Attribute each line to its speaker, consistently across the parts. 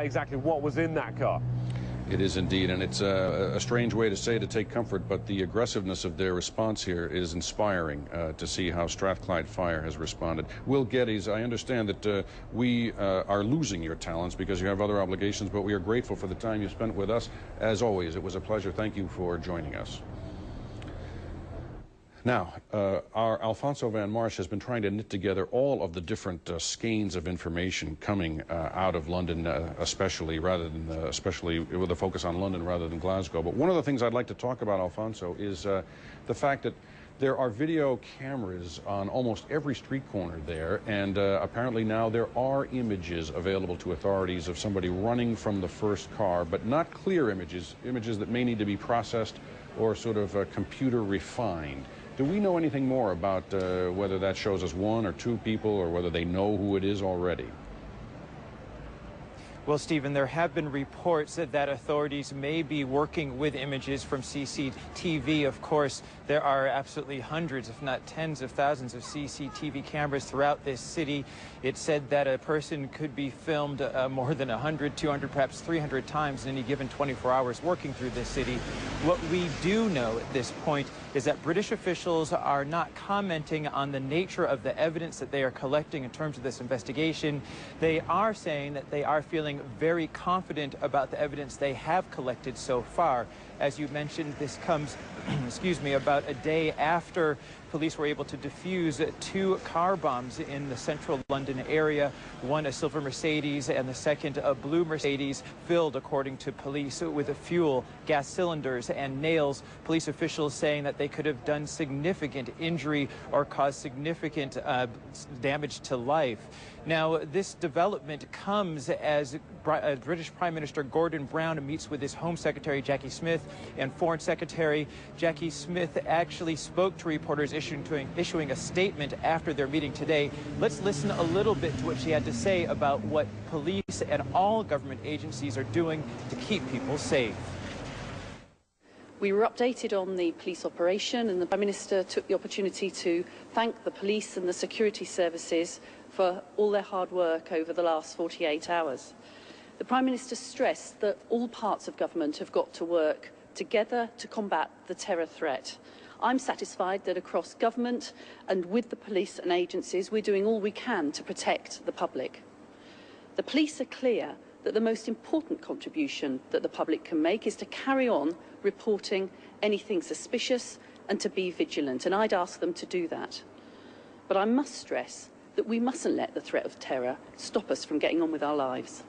Speaker 1: exactly what was in that car.
Speaker 2: It is indeed, and it's a strange way to say to take comfort, but the aggressiveness of their response here is inspiring to see how Strathclyde Fire has responded. Will Geddes, I understand that we are losing your talents because you have other obligations, but we are grateful for the time you spent with us. As always, it was a pleasure. Thank you for joining us. Now, our Alfonso Van Marsh has been trying to knit together all of the different skeins of information coming out of London, especially with a focus on London rather than Glasgow. But one of the things I'd like to talk about, Alfonso, is the fact that there are video cameras on almost every street corner there, and apparently now there are images available to authorities of somebody running from the first car, but not clear images that may need to be processed or sort of computer refined. Do we know anything more about whether that shows us one or two people, or whether they know who it is already?
Speaker 3: Well, Stephen, there have been reports that authorities may be working with images from CCTV. Of course, there are absolutely hundreds, if not tens of thousands of CCTV cameras throughout this city. It's said that a person could be filmed more than 100, 200, perhaps 300 times in any given 24 hours working through this city. What we do know at this point is that British officials are not commenting on the nature of the evidence that they are collecting in terms of this investigation. They are saying that they are feeling very confident about the evidence they have collected so far. As you mentioned, this comes, excuse me, about a day after police were able to defuse 2 car bombs in the central London area, one a silver Mercedes and the second a blue Mercedes, filled, according to police, with fuel, gas cylinders and nails. Police officials saying that they could have done significant injury or caused significant damage to life. Now, this development comes as British Prime Minister Gordon Brown meets with his Home Secretary Jackie Smith and Foreign Secretary. Jackie Smith actually spoke to reporters issuing a statement after their meeting today. Let's listen a little bit to what she had to say about what police and all government agencies are doing to keep people safe.
Speaker 4: We were updated on the police operation, and the Prime Minister took the opportunity to thank the police and the security services for all their hard work over the last 48 hours. The Prime Minister stressed that all parts of government have got to work together to combat the terror threat. I'm satisfied that across government and with the police and agencies, we're doing all we can to protect the public. The police are clear that the most important contribution that the public can make is to carry on reporting anything suspicious and to be vigilant, and I'd ask them to do that. But I must stress that we mustn't let the threat of terror stop us from getting on with our lives.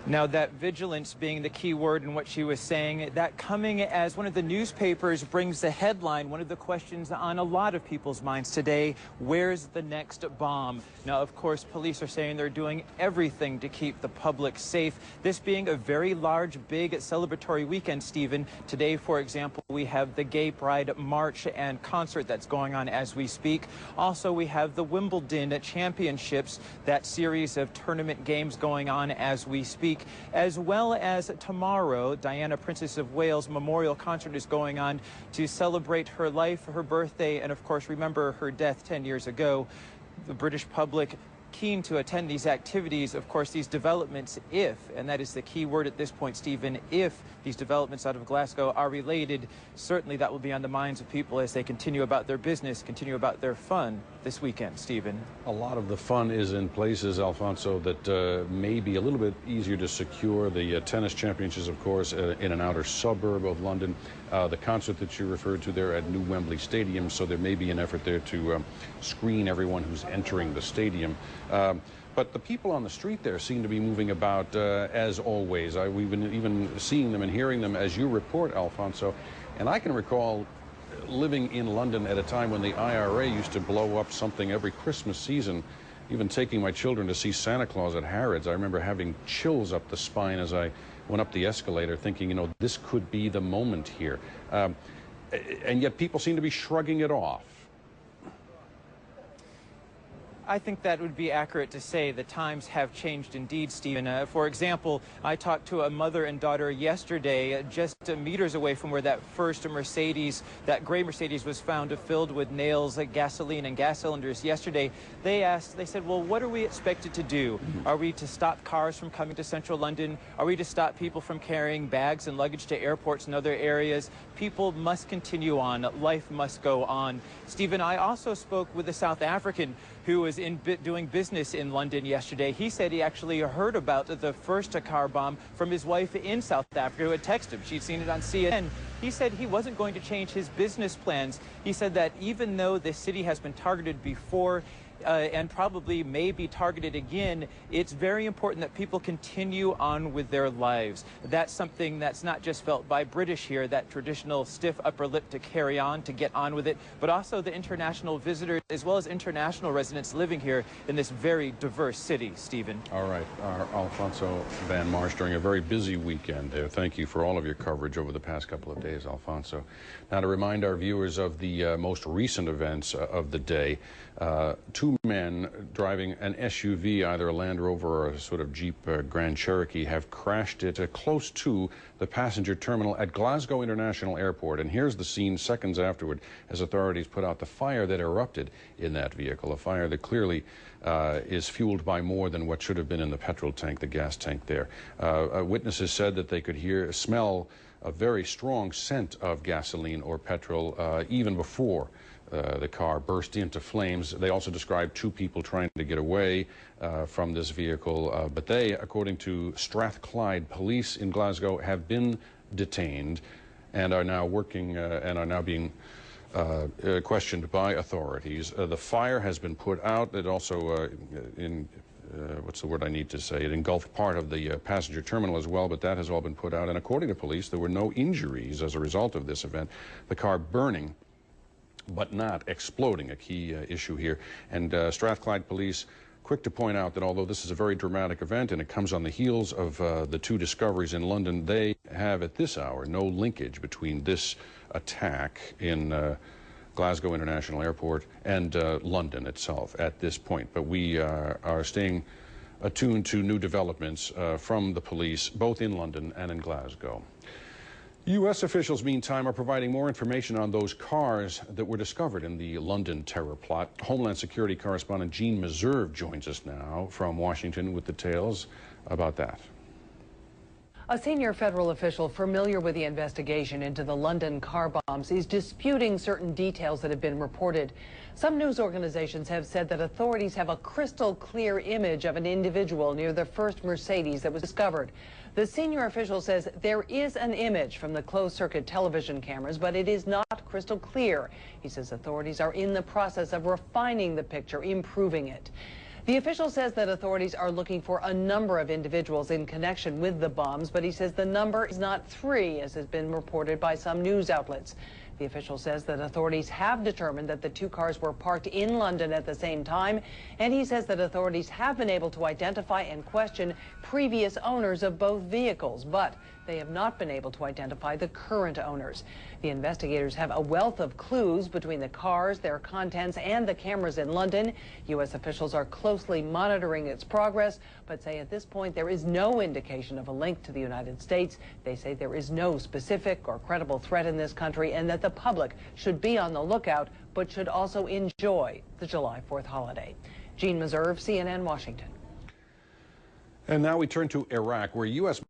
Speaker 3: Now, that vigilance being the key word in what she was saying, that coming as one of the newspapers brings the headline, one of the questions on a lot of people's minds today: where's the next bomb? Now, of course, police are saying they're doing everything to keep the public safe. This being a very large, big celebratory weekend, Stephen. Today, for example, we have the Gay Pride March and concert that's going on as we speak. Also, we have the Wimbledon Championships, that series of tournament games going on as we speak. As well as tomorrow, Diana, Princess of Wales Memorial Concert is going on to celebrate her life, her birthday, and of course remember her death 10 years ago. The British public keen to attend these activities. Of course, these developments, if, and that is the key word at this point, Stephen, if these developments out of Glasgow are related, certainly that will be on the minds of people as they continue about their business, continue about their fun this weekend, Stephen. A lot of the fun is in places, Alfonso, that may be a little bit easier to secure. The tennis championships, of course, in an outer suburb of London. The concert that you referred to there at New Wembley Stadium, so there may be an effort there to screen everyone who's entering the stadium. But the people on the street there seem to be moving about as always. We've been even seeing them and hearing them as you report, Alfonso. And I can recall living in London at a time when the IRA used to blow up something every Christmas season, even taking my children to see Santa Claus at Harrods. I remember having chills up the spine as I went up the escalator thinking, you know, this could be the moment here. And yet people seem to be shrugging it off. I think that would be accurate to say the times have changed indeed, Stephen. For example, I talked to a mother and daughter yesterday just meters away from where that first Mercedes, that gray Mercedes, was found filled with nails, gasoline, and gas cylinders yesterday. They said, well, what are we expected to do? Are we to stop cars from coming to central London? Are we to stop people from carrying bags and luggage to airports and other areas? People must continue on. Life must go on. Stephen, I also spoke with a South African who was doing business in London yesterday. He said he actually heard about the first car bomb from his wife in South Africa, who had texted him. She'd seen it on CNN. He said he wasn't going to change his business plans. He said that even though the city has been targeted before, and probably may be targeted again, it's very important that people continue on with their lives. That's something that's not just felt by British here, that traditional stiff upper lip to carry on, to get on with it, but also the international visitors as well as international residents living here in this very diverse city, Stephen.
Speaker 2: All right, our Alfonso Van Marsh during a very busy weekend there. Thank you for all of your coverage over the past couple of days, Alfonso. Now, to remind our viewers of the most recent events of the day, two men driving an SUV, either a Land Rover or a sort of Jeep Grand Cherokee, have crashed it close to the passenger terminal at Glasgow International Airport. And here's the scene seconds afterward as authorities put out the fire that erupted in that vehicle, a fire that clearly is fueled by more than what should have been in the petrol tank, the gas tank there. Witnesses said that they could smell a very strong scent of gasoline or petrol even before the car burst into flames. They also described two people trying to get away from this vehicle, but they, according to Strathclyde police in Glasgow, have been detained and are now working and are now being questioned by authorities. The fire has been put out. It also, what's the word I need to say? It engulfed part of the passenger terminal as well, but that has all been put out. And according to police, there were no injuries as a result of this event. The car burning, but not exploding, a key issue here. And Strathclyde police quick to point out that although this is a very dramatic event and it comes on the heels of the two discoveries in London, they have at this hour no linkage between this attack in Glasgow International Airport and London itself at this point. But we are staying attuned to new developments from the police, both in London and in Glasgow. U.S. officials, meantime, are providing more information on those cars that were discovered in the London terror plot. Homeland Security correspondent Jean Meserve joins us now from Washington with details about that.
Speaker 5: A senior federal official familiar with the investigation into the London car bombs is disputing certain details that have been reported. Some news organizations have said that authorities have a crystal clear image of an individual near the first Mercedes that was discovered. The senior official says there is an image from the closed-circuit television cameras, but it is not crystal clear. He says authorities are in the process of refining the picture, improving it. The official says that authorities are looking for a number of individuals in connection with the bombs, but he says the number is not 3, as has been reported by some news outlets. The official says that authorities have determined that the two cars were parked in London at the same time, and he says that authorities have been able to identify and question previous owners of both vehicles, but they have not been able to identify the current owners. The investigators have a wealth of clues between the cars, their contents, and the cameras in London. U.S. officials are closely monitoring its progress, but say at this point there is no indication of a link to the United States. They say there is no specific or credible threat in this country and that the public should be on the lookout, but should also enjoy the July 4th holiday. Jean Meserve, CNN, Washington.
Speaker 2: And now we turn to Iraq, where U.S.